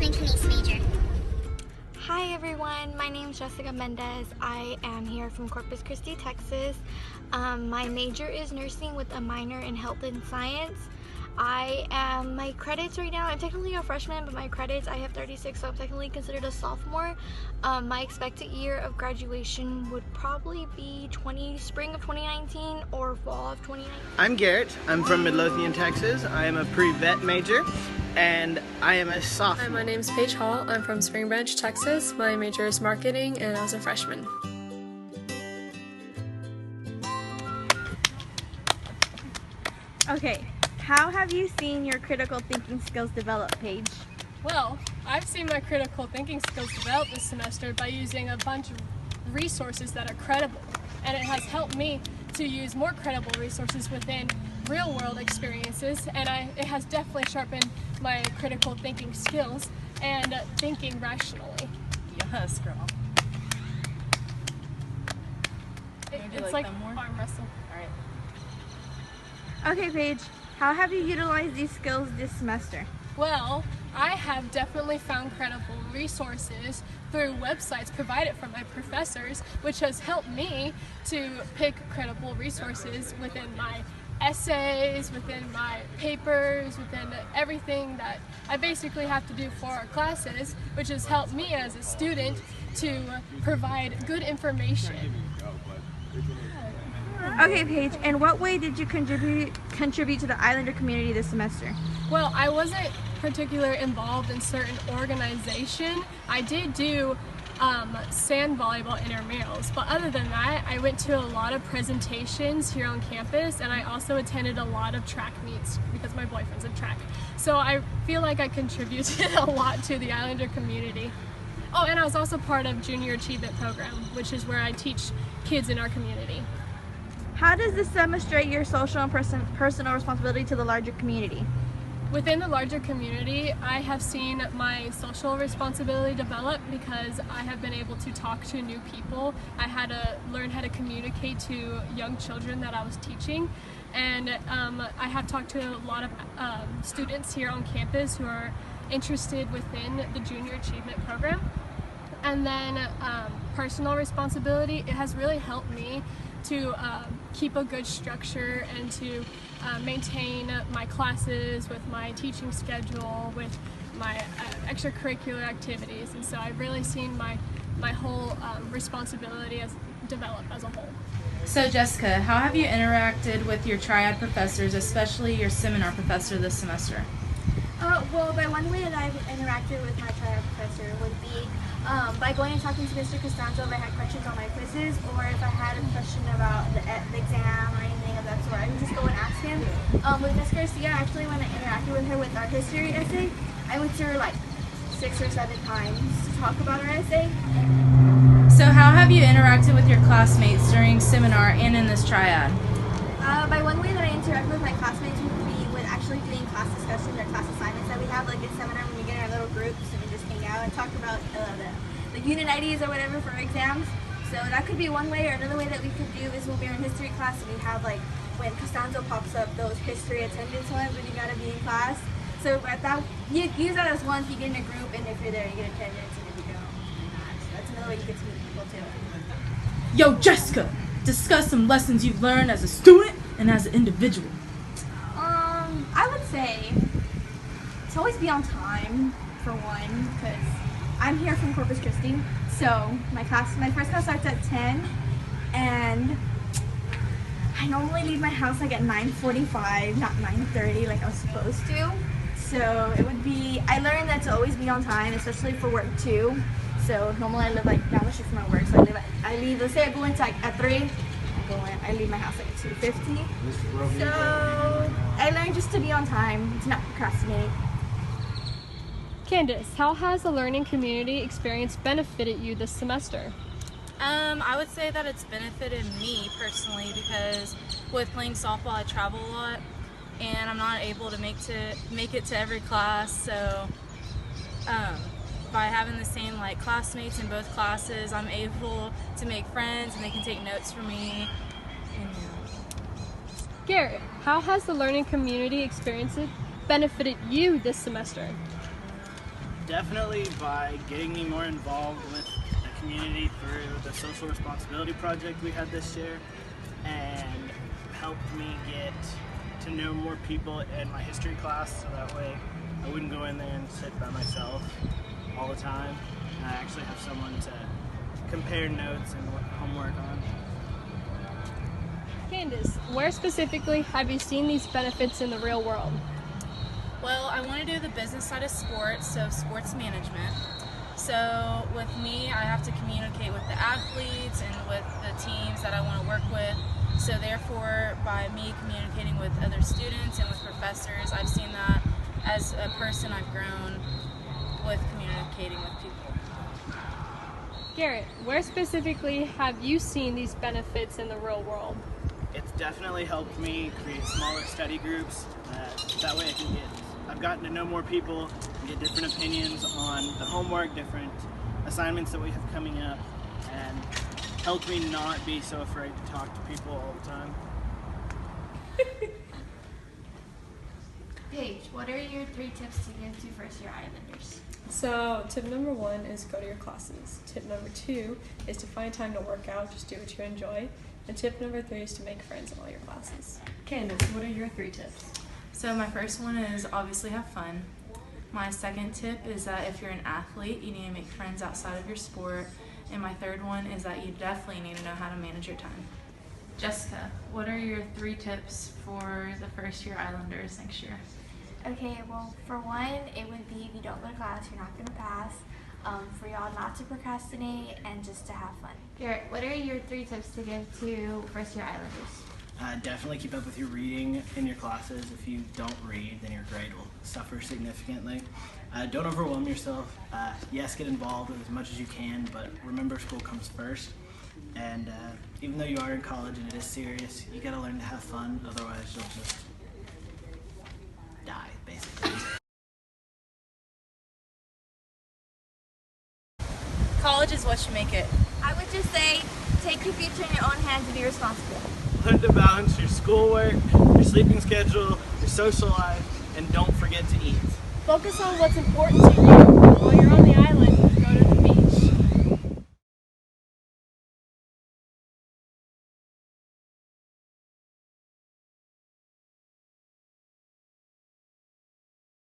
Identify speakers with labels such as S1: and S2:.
S1: freshman Kines major.
S2: Hi everyone, my name is Jessica Mendez. I am here from Corpus Christi, Texas. My major is nursing with a minor in health and science. My credits right now, I'm technically a freshman, but my credits, I have 36, so I'm technically considered a sophomore. My expected year of graduation would probably be spring of 2019 or fall of 2019.
S3: I'm Garrett. I'm from Midlothian, Texas. I am a pre-vet major, and I am a sophomore.
S4: Hi, my name's Paige Hall. I'm from Spring Branch, Texas. My major is marketing, and I was a freshman.
S5: Okay, how have you seen your critical thinking skills develop, Paige?
S4: Well, I've seen my critical thinking skills develop this semester by using a bunch of resources that are credible, and it has helped me to use more credible resources within real-world experiences, and it has definitely sharpened my critical thinking skills and thinking rationally.
S6: Yes, girl.
S4: It's like arm wrestle.
S6: All right.
S5: Okay, Paige, how have you utilized these skills this semester?
S4: Well, I have definitely found credible resources through websites provided from my professors, which has helped me to pick credible resources within my essays, within my papers, within everything that I basically have to do for our classes, which has helped me as a student to provide good information.
S5: Okay, Paige, in what way did you contribute to the Islander community this semester?
S4: Well, I wasn't particularly involved in certain organization. I did do sand volleyball intramurals, but other than that, I went to a lot of presentations here on campus, and I also attended a lot of track meets because my boyfriend's in track. So I feel like I contributed a lot to the Islander community. Oh, and I was also part of Junior Achievement Program, which is where I teach kids in our community.
S5: How does this demonstrate your social and personal responsibility to the larger community?
S4: Within the larger community, I have seen my social responsibility develop because I have been able to talk to new people. I had to learn how to communicate to young children that I was teaching, and I have talked to a lot of students here on campus who are interested within the Junior Achievement Program. And then personal responsibility, it has really helped me to keep a good structure and to maintain my classes with my teaching schedule, with my extracurricular activities, and so I've really seen my whole responsibility develop as a whole.
S6: So Jessica, how have you interacted with your triad professors, especially your seminar professor this semester?
S7: Well, by one way that I've interacted with my triad professor would be by going and talking to Mr. Costanzo if I had questions on my quizzes, or if I had a question about the exam or anything of that sort, I would just go and ask him. With Ms. Garcia, actually, when I interacted with her with our history essay, I went to her like 6 or 7 times to talk about our essay.
S6: So how have you interacted with your classmates during seminar and in this triad?
S7: By one way that I interact with my classmates would be with actually doing class discussions or class assignments that we have, like in seminar when we get in our little groups and we just hang out and talk about the unit IDs or whatever for our exams. So that could be one way, or another way that we could do is when we're in history class and we have like when Costanzo pops up those history attendance ones when you gotta be in class. So at that, you use that as one if you get in a group, and if you're there you get attendance, and if you don't, you're not. So that's another way you get to meet people too.
S6: Yo, Jessica, discuss some lessons you've learned as a student and as an individual.
S7: I would say to always be on time, for one, because I'm here from Corpus Christi, so my first class starts at 10, and I normally leave my house like at 9:45, not 9:30 like I was supposed to. So it would be, I learned that to always be on time, especially for work too. So normally I live like down the street from my work, so I leave, let's say I go into like at 3, I leave my house like at 2:50. So I learned just to be on time, to not procrastinate.
S4: Candace, how has the learning community experience benefited you this semester?
S8: I would say that it's benefited me personally because with playing softball I travel a lot and I'm not able to make it to every class, so by having the same like classmates in both classes, I'm able to make friends and they can take notes from me. And,
S4: Garrett, how has the learning community experience benefited you this semester?
S3: Definitely by getting me more involved with the community through the social responsibility project we had this year, and helped me get to know more people in my history class, so that way I wouldn't go in there and sit by myself all the time. And I actually have someone to compare notes and homework on.
S4: Candace, where specifically have you seen these benefits in the real world?
S8: Well, I want to do the business side of sports, so sports management. So with me, I have to communicate with the athletes and with the teams that I want to work with. So therefore, by me communicating with other students and with professors, I've seen that as a person I've grown with communicating with people.
S4: Garrett, where specifically have you seen these benefits in the real world?
S3: It's definitely helped me create smaller study groups. That way I've gotten to know more people and get different opinions on the homework, different assignments that we have coming up, and helped me not be so afraid to talk to people all the time.
S2: Paige, what are your 3 tips to give to first-year Islanders?
S4: So tip number 1 is go to your classes. Tip number 2 is to find time to work out, just do what you enjoy. And tip number 3 is to make friends in all your classes. Candace, what are your 3 tips?
S6: So my first one is obviously have fun. My second tip is that if you're an athlete, you need to make friends outside of your sport. And my third one is that you definitely need to know how to manage your time. Jessica, what are your 3 tips for the first year Islanders next year?
S2: Okay, well, for one, it would be if you don't go to class, you're not going to pass. For y'all not to procrastinate and just to have fun. Garrett, what are your 3 tips to give to first-year Islanders?
S3: Definitely keep up with your reading in your classes. If you don't read, then your grade will suffer significantly. Don't overwhelm yourself. Yes, get involved as much as you can, but remember school comes first. And even though you are in college and it is serious, you gotta learn to have fun, otherwise you'll just die, basically.
S8: College is what you make it.
S2: I would just say, take your future in your own hands and be responsible.
S3: Learn to balance your schoolwork, your sleeping schedule, your social life, and don't forget to eat.
S4: Focus on what's important to you